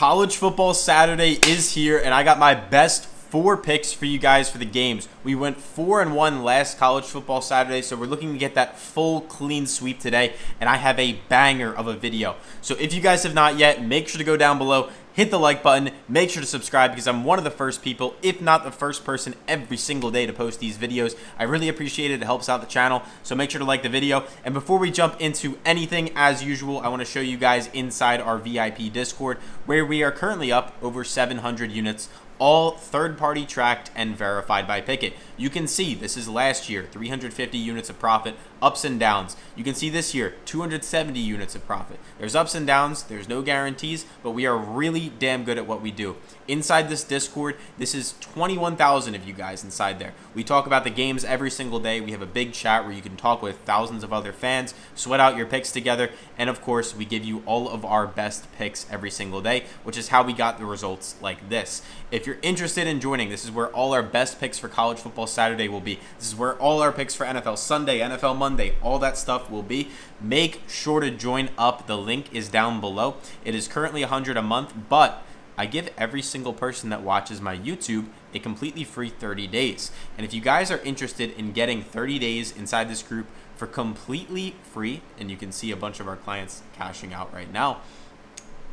College football Saturday is here, and I got my best 4 picks for you guys for the games. We went 4-1 last college football Saturday, so we're looking to get that full clean sweep today, and I have a banger of a video. So if you guys have not yet, make sure to go down below, hit the like button, make sure to subscribe because I'm one of the first people, if not the first person, every single day to post these videos. I really appreciate it. It helps out the channel, so make sure to like the video. And before we jump into anything, as usual, I want to show you guys inside our VIP Discord, where we are currently up over 700 units, all third-party tracked and verified by Pikkit. You can see this is last year, 350 units of profit, ups and downs. You can see this year, 270 units of profit. There's ups and downs, there's no guarantees, but we are really damn good at what we do. Inside this Discord, this is 21,000 of you guys inside there. We talk about the games every single day. We have a big chat where you can talk with thousands of other fans, sweat out your picks together, and of course, we give you all of our best picks every single day, which is how we got the results like this. If you're interested in joining, this is where all our best picks for college football Saturday will be. This is where all our picks for NFL Sunday, NFL Monday, all that stuff will be. Make sure to join up. The link is down below. It is currently $100 a month, but I give every single person that watches my YouTube a completely free 30 days. And if you guys are interested in getting 30 days inside this group for completely free, and you can see a bunch of our clients cashing out right now,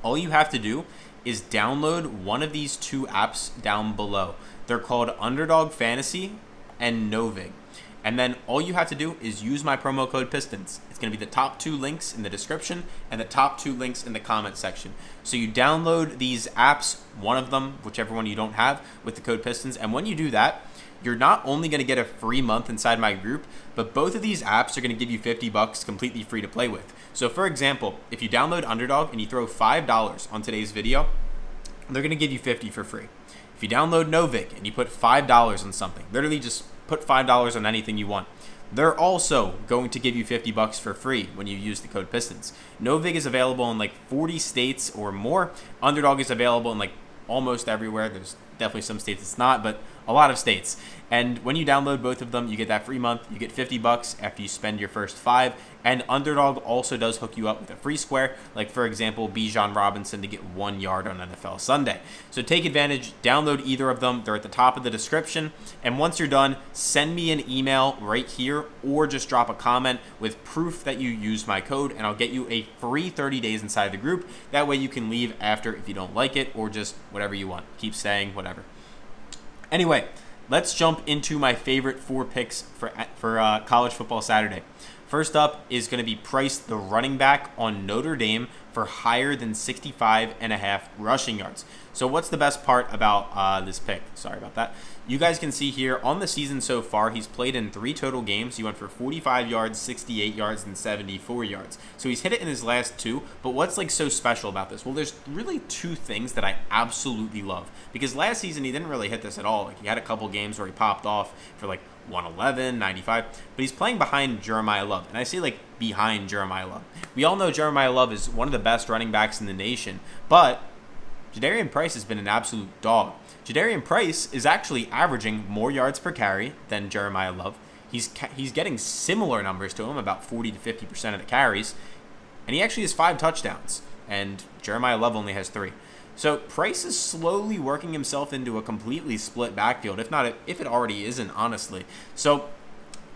all you have to do is download one of these 2 apps down below. They're called Underdog Fantasy and Novig. And then all you have to do is use my promo code PISTONS. It's going to be the top 2 links in the description and the top 2 links in the comment section. So you download these apps, one of them, whichever one you don't have, with the code PISTONS. And when you do that, you're not only going to get a free month inside my group, but both of these apps are going to give you $50 completely free to play with. So for example, if you download Underdog and you throw $5 on today's video, they're going to give you $50 for free. If you download Novig and you put $5 on something, literally just put $5 on anything you want, they're also going to give you $50 for free when you use the code PISTONS. Novig is available in like 40 states or more. Underdog is available in like almost everywhere. There's definitely some states it's not, but a lot of states. And when you download both of them, you get that free month. You get $50 after you spend your first 5. And Underdog also does hook you up with a free square, like for example, Bijan Robinson to get 1 yard on NFL Sunday. So take advantage, download either of them. They're at the top of the description. And once you're done, send me an email right here or just drop a comment with proof that you used my code, and I'll get you a free 30 days inside the group. That way you can leave after if you don't like it, or just whatever you want. Keep saying whatever. Anyway, let's jump into my favorite 4 picks for college football Saturday. First up is going to be Price, the running back on Notre Dame, for higher than 65.5 rushing yards. So what's the best part about this pick? Sorry about that. You guys can see here on the season so far, he's played in 3 total games. He went for 45 yards, 68 yards, and 74 yards. So he's hit it in his last 2. But what's like so special about this? Well, there's really 2 things that I absolutely love. Because last season, he didn't really hit this at all. Like, he had a couple games where he popped off for like 111, 95, but he's playing behind Jeremiah Love. And I say like behind Jeremiah Love. We all know Jeremiah Love is one of the best running backs in the nation, but Jadarian Price has been an absolute dog. Jadarian Price is actually averaging more yards per carry than Jeremiah Love. He's getting similar numbers to him, about 40 to 50% of the carries, and he actually has 5 touchdowns, and Jeremiah Love only has 3. So Price is slowly working himself into a completely split backfield, if it already isn't, honestly. So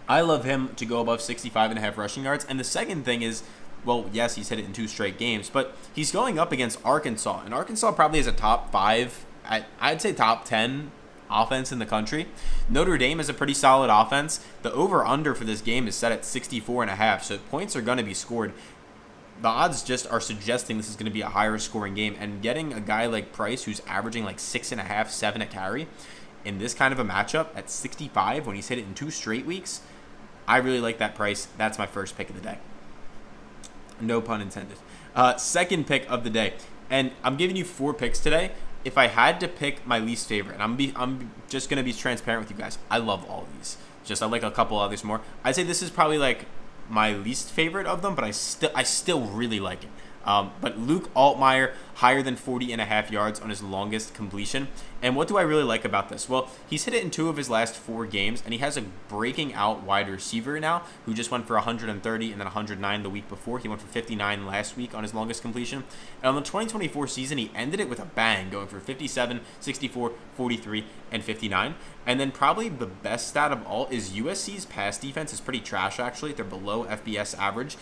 I love him to go above 65.5 rushing yards. And the second thing is, well, yes, he's hit it in 2 straight games, but he's going up against Arkansas. And Arkansas probably is a top 5, I'd say top 10 offense in the country. Notre Dame is a pretty solid offense. The over-under for this game is set at 64.5, so points are going to be scored. The odds just are suggesting this is going to be a higher scoring game, and getting a guy like Price who's averaging like 6.5, 7 a carry in this kind of a matchup at 65 when he's hit it in 2 straight weeks, I really like that price. That's my first pick of the day. No pun intended. Second pick of the day, and I'm giving you 4 picks today. If I had to pick my least favorite, and I'm just going to be transparent with you guys, I love all of these. Just I like a couple others more. I'd say this is probably like my least favorite of them, but I still really like it. But Luke Altmyer, higher than 40.5 yards on his longest completion. And what do I really like about this? Well, he's hit it in 2 of his last 4 games, and he has a breaking out wide receiver now who just went for 130 and then 109 the week before. He went for 59 last week on his longest completion. And on the 2024 season, he ended it with a bang, going for 57, 64, 43, and 59. And then probably the best stat of all is USC's pass defense is pretty trash, actually. They're below FBS average.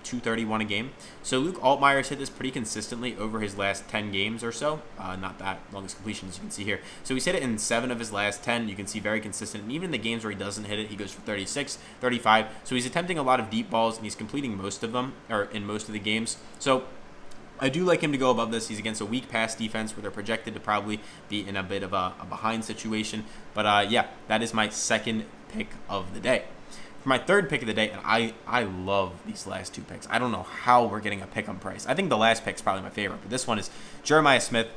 231 a game. So Luke Altmyer's hit this pretty consistently over his last 10 games or so. Not that longest completion, as you can see here. So he's hit it in 7 of his last 10. You can see very consistent. And even in the games where he doesn't hit it, he goes for 36, 35. So he's attempting a lot of deep balls, and he's completing most of them, or in most of the games. So I do like him to go above this. He's against a weak pass defense where they're projected to probably be in a bit of a behind situation. But yeah, that is my second pick of the day. For my third pick of the day, and I love these last 2 picks. I don't know how we're getting a pick on Price. I think the last pick's probably my favorite, but this one is Jeremiah Smith,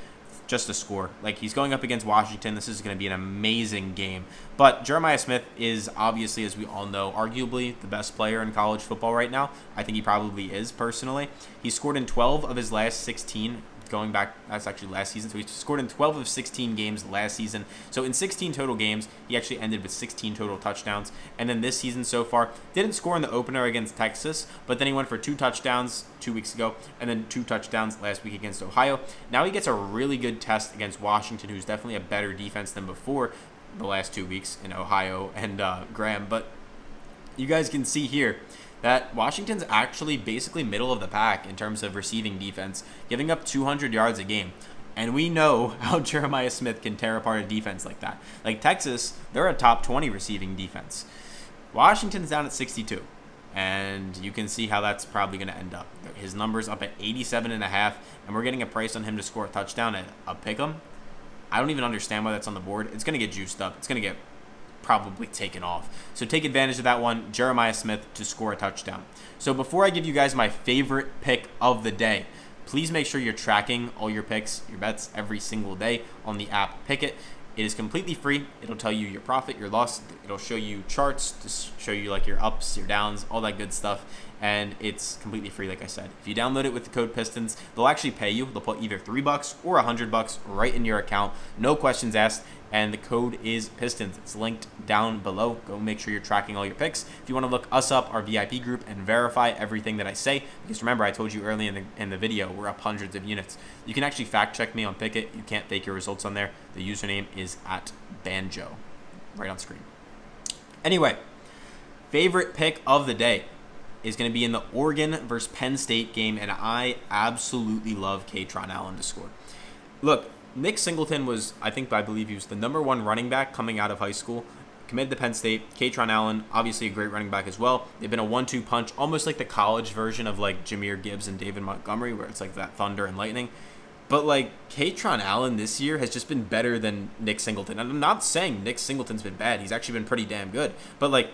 just to score. Like, he's going up against Washington. This is going to be an amazing game. But Jeremiah Smith is obviously, as we all know, arguably the best player in college football right now. I think he probably is, personally. He scored in 12 of his last 16 going back, that's actually last season. So he scored in 12 of 16 games last season. So in 16 total games, he actually ended with 16 total touchdowns. And then this season so far, didn't score in the opener against Texas, but then he went for 2 touchdowns 2 weeks ago, and then 2 touchdowns last week against Ohio. Now he gets a really good test against Washington, who's definitely a better defense than before the last 2 weeks in Ohio and Graham. But you guys can see here that Washington's actually basically middle of the pack in terms of receiving defense, giving up 200 yards a game. And we know how Jeremiah Smith can tear apart a defense like that. Like Texas, they're a top 20 receiving defense. Washington's down at 62. And you can see how that's probably going to end up. His number's up at 87.5, and we're getting a price on him to score a touchdown at a pick'em. I don't even understand why that's on the board. It's going to get juiced up. It's going to get probably taken off. So take advantage of that one, Jeremiah Smith to score a touchdown. So before I give you guys my favorite pick of the day, please make sure you're tracking all your picks, your bets every single day on the app Pikkit. It is completely free. It'll tell you your profit, your loss. It'll show you charts to show you like your ups, your downs, all that good stuff. And it's completely free, like I said. If you download it with the code PISTONS, they'll actually pay you. They'll put either $3 or $100 right in your account. No questions asked. And the code is PISTONS. It's linked down below. Go make sure you're tracking all your picks. If you want to look us up, our VIP group, and verify everything that I say, because remember, I told you early in the video, we're up hundreds of units. You can actually fact check me on Pikkit. You can't fake your results on there. The username is @banjo, right on screen. Anyway, favorite pick of the day is going to be in the Oregon versus Penn State game, and I absolutely love Kaytron Allen to score. Look, Nick Singleton was, I believe he was the #1 running back coming out of high school, committed to Penn State. Kaytron Allen, obviously a great running back as well. They've been a 1-2 punch, almost like the college version of like Jahmyr Gibbs and David Montgomery, where it's like that thunder and lightning. But like Kaytron Allen this year has just been better than Nick Singleton. And I'm not saying Nick Singleton's been bad. He's actually been pretty damn good. But like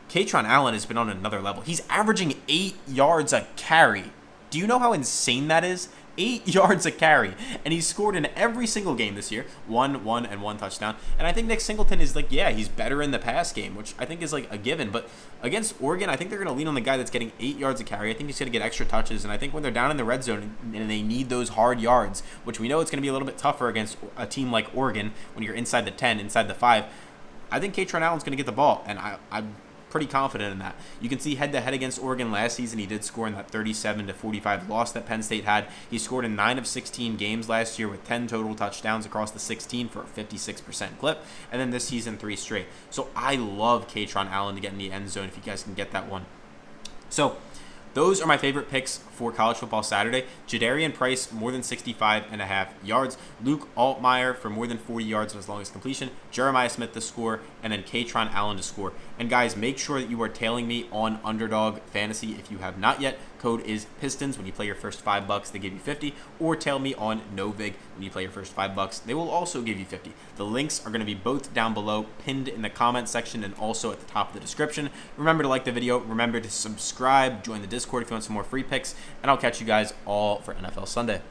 Kaytron Allen has been on another level. He's averaging 8 yards a carry. Do you know how insane that is? 8 yards a carry, and he's scored in every single game this year, 1 touchdown. And I think Nick Singleton is like, yeah, he's better in the pass game, which I think is like a given. But against Oregon, I think they're going to lean on the guy that's getting 8 yards a carry. I think he's going to get extra touches, and I think when they're down in the red zone and they need those hard yards, which we know it's going to be a little bit tougher against a team like Oregon when you're inside the 10, inside the 5, I think Kaytron Allen's going to get the ball, and I'm pretty confident in that. You can see head-to-head against Oregon last season, he did score in that 37-45 loss that Penn State had. He scored in 9 of 16 games last year with 10 total touchdowns across the 16 for a 56% clip, and then this season 3 straight. So I love Kaytron Allen to get in the end zone if you guys can get that one. So those are my favorite picks for College Football Saturday. Jadarian Price, more than 65.5 yards. Luke Altmyer for more than 40 yards on his longest completion. Jeremiah Smith to score, and then Kaytron Allen to score. And guys, make sure that you are tailing me on Underdog Fantasy if you have not yet. Code is PISTONS. When you play your first $5, they give you 50. Or tail me on Novig. When you play your first $5, they will also give you 50. The links are going to be both down below, pinned in the comment section, and also at the top of the description. Remember to like the video. Remember to subscribe. Join the Discord if you want some more free picks. And I'll catch you guys all for NFL Sunday.